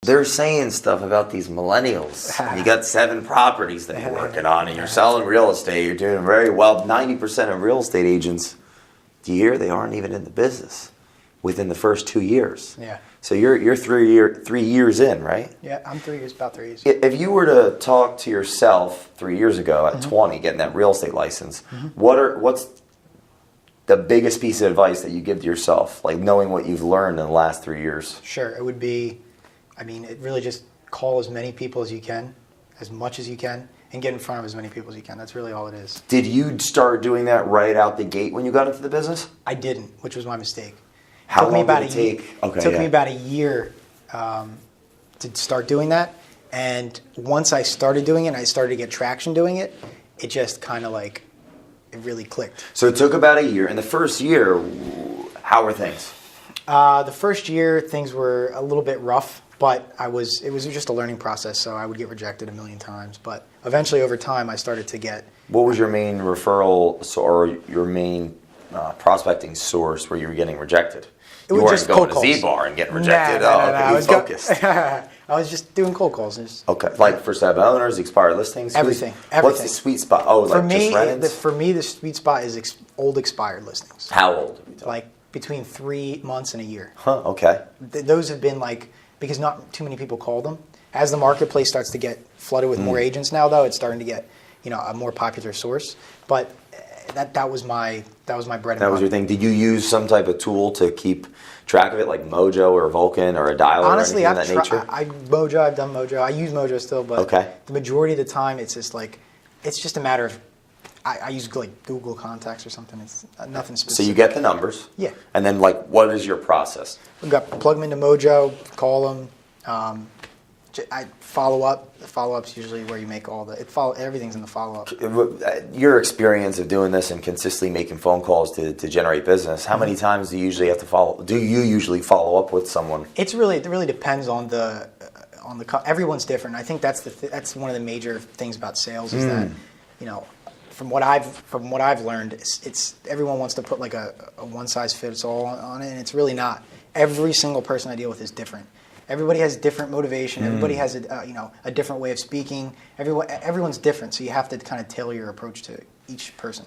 They're saying stuff about these millennials. You got 7 properties that you're working on, and you're selling real estate. You're doing very well. 90% of real estate agents, do you hear they aren't even in the business within the first 2 years? Yeah. So you're 3 years in, right? Yeah, I'm 3 years, about 3 years. If you were to talk to yourself 3 years ago at 20, getting that real estate license, what's the biggest piece of advice that you give to yourself, like knowing what you've learned in the last 3 years? Sure, it would be, it really just call as many people as you can, as much as you can, and get in front of as many people as you can. That's really all it is. Did you start doing that right out the gate when you got into the business? I didn't, which was my mistake. How long did it take? It took me about a year to start doing that. And once I started doing it and I started to get traction doing it, it just kind of it really clicked. So it took about a year. In the first year, how were things? The first year, things were a little bit rough, but it was just a learning process, so I would get rejected a million times. But eventually, over time, I started to get... What was your main referral or your main prospecting source where you were getting rejected? It You was weren't just going cold to calls. Z-Bar and getting rejected. No, Okay, you focused. I was just doing cold calls. Okay, like first time owners, expired listings? Everything. What's the sweet spot? Oh, For like just rentals? For me, the sweet spot is old expired listings. How old? Like between 3 months and a year. Huh, okay. Those have been because not too many people call them. As the marketplace starts to get flooded with more agents now, though, it's starting to get a more popular source. But that was my bread and butter. That was your thing. Did you use some type of tool to keep track of it, like Mojo or Vulcan or a dialer? Honestly, or anything of that nature? I've done Mojo. I use Mojo still, but the majority of the time, it's just it's just a matter of I use Google Contacts or something. It's nothing specific. So you get the numbers. Yeah. And then what is your process? We've got plug them into Mojo, call them. I follow up. The follow up's usually where you make all everything's in the follow up. Your experience of doing this and consistently making phone calls to generate business, how many times do you usually have to follow? Do you usually follow up with someone? It really depends on the everyone's different. I think that's one of the major things about sales is that from what I've learned, it's everyone wants to put a one size fits all on it, and it's really not. Every single person I deal with is different. Everybody has different motivation. Everybody has a different way of speaking. Everyone's different, so you have to kind of tailor your approach to each person.